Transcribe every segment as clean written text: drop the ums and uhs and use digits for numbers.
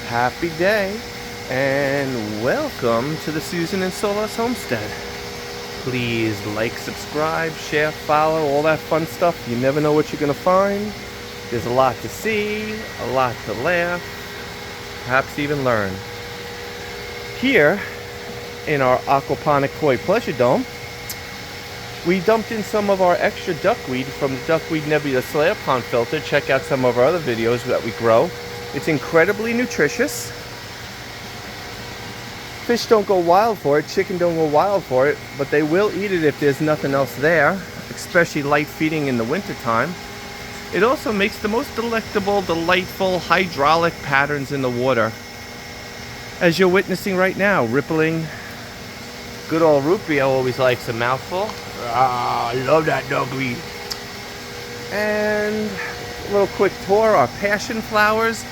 Happy day and welcome to the Susan and Soulless Homestead. Please like, subscribe, share, follow, all that fun stuff. You never know what you're going to find. There's a lot to see, a lot to laugh, perhaps even learn. Here in our aquaponic koi pleasure dome, we dumped in some of our extra duckweed from the duckweed nebular snail pond filter. Check out some of our other videos that we grow. It's incredibly nutritious. Fish don't go wild for it, chicken don't go wild for it, but they will eat it if there's nothing else there, especially light feeding in the wintertime. It also makes the most delectable, delightful hydraulic patterns in the water, as you're witnessing right now, rippling. Good old Rupio always likes a mouthful. Ah, I love that duckweed. And a little quick tour. Our passion flowers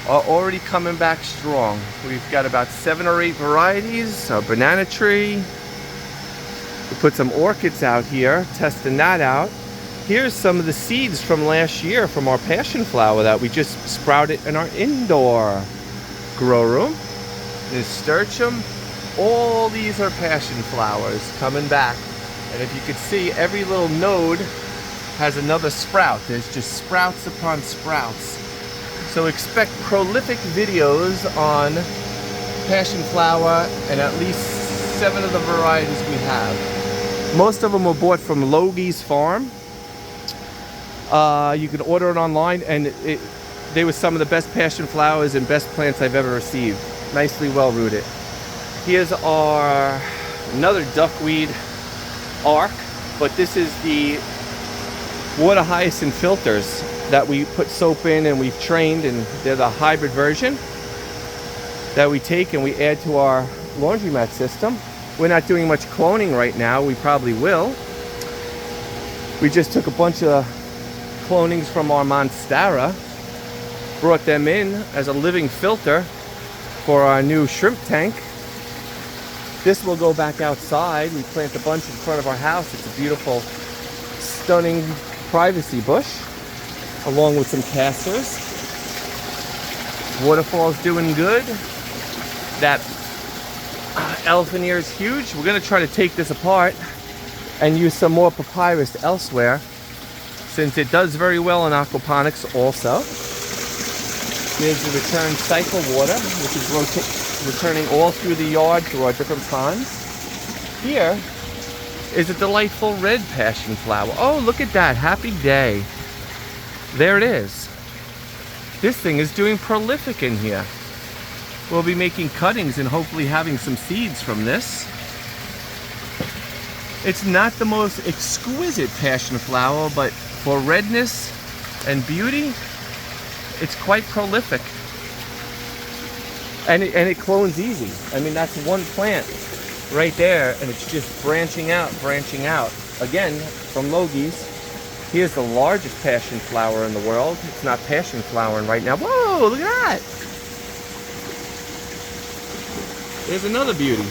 are already coming back strong. We've got about 7 or 8 varieties. Our banana tree. We put some orchids out here, testing that out. Here's some of the seeds from last year from our passion flower that we just sprouted in our indoor grow room. Nasturtium. All these are passion flowers coming back. And if you could see, every little node has another sprout. There's just sprouts upon sprouts. So expect prolific videos on passion flower and at least 7 of the varieties we have. Most of them were bought from Logie's farm. You can order it online, and they were some of the best passion flowers and best plants I've ever received. Nicely well rooted. Here's our another duckweed arc, but this is the water hyacinth filters that we put soap in and we've trained, and they're the hybrid version that we take and we add to our laundromat system. We're not doing much cloning right now. We probably will. We just took a bunch of clonings from our monstera, brought them in as a living filter for our new shrimp tank. This will go back outside. We plant a bunch in front of our house. It's a beautiful, stunning privacy bush, along with some casters. Waterfall's doing good. That elephant ear is huge. We're going to try to take this apart and use some more papyrus elsewhere, since it does very well in aquaponics also. Here's the return cycle water, which is returning all through the yard through our different ponds. Here is a delightful red passion flower. Oh, look at that. Happy day. There it is. This thing is doing prolific in here. We'll be making cuttings and hopefully having some seeds from this. It's not the most exquisite passion flower, but for redness and beauty, it's quite prolific. And it clones easy. I mean, that's one plant right there, and it's just branching out. Again, from Logie's. Here's the largest passion flower in the world. It's not passion flowering right now. Whoa, look at that. There's another beauty.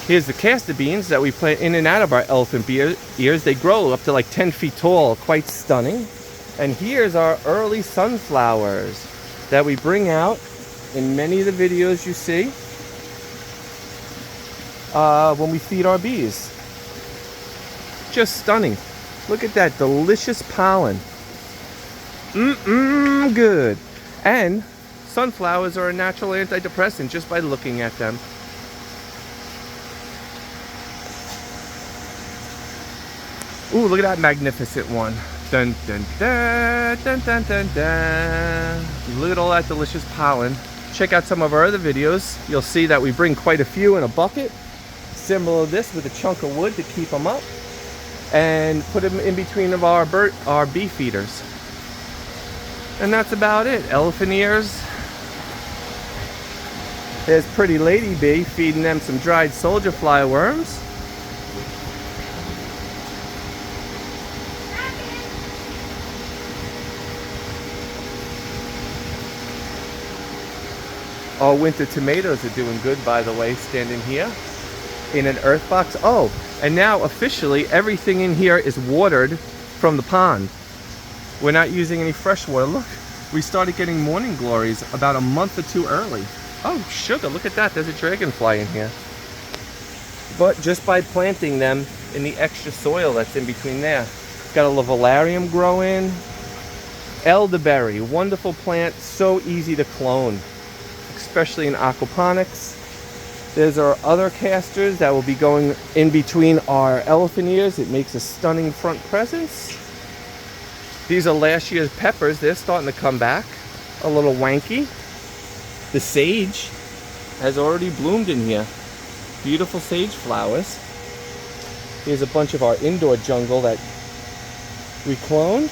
Here's the castor beans that we plant in and out of our elephant ears. They grow up to like 10 feet tall, quite stunning. And here's our early sunflowers that we bring out in many of the videos you see when we feed our bees. Just stunning. Look at that delicious pollen. Good. And sunflowers are a natural antidepressant just by looking at them. Ooh, look at that magnificent one. Dun, dun, dun, dun, dun, dun, dun. Look at all that delicious pollen. Check out some of our other videos. You'll see that we bring quite a few in a bucket, similar to this, with a chunk of wood to keep them up, and put them in between of our bee feeders. And that's about it. Elephant ears. There's pretty lady bee, feeding them some dried soldier fly worms. Our winter tomatoes are doing good, by the way, standing here in an earth box. Oh, and now officially everything in here is watered from the pond. We're not using any fresh water. Look, We started getting morning glories about a month or two early. Oh, sugar, look at that. There's a dragonfly in here. But just by planting them in the extra soil that's in between there. Got a lavellarium growing. Elderberry, wonderful plant, so easy to clone, especially in aquaponics. There's our other casters that will be going in between our elephant ears. It makes a stunning front presence. These are last year's peppers. They're starting to come back a little wanky. The sage has already bloomed in here. Beautiful sage flowers. Here's a bunch of our indoor jungle that we cloned.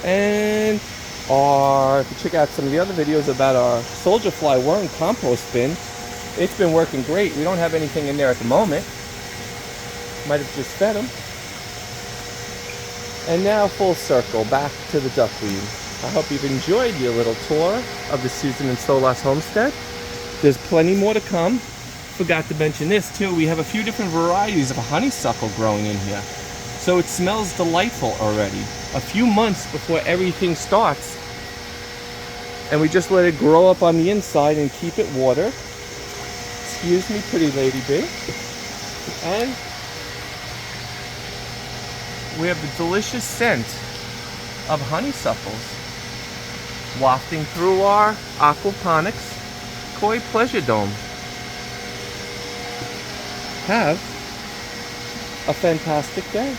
And if you check out some of the other videos about our soldier fly worm compost bin, it's been working great. We don't have anything in there at the moment. Might have just fed them. And now full circle back to the duckweed. I hope you've enjoyed your little tour of the Susan and Soulas homestead. There's plenty more to come. Forgot to mention this too. We have a few different varieties of honeysuckle growing in here. So it smells delightful already. A few months before everything starts. And we just let it grow up on the inside and keep it watered. Excuse me, pretty lady bee. And we have the delicious scent of honeysuckles wafting through our aquaponics koi pleasure dome. Have a fantastic day.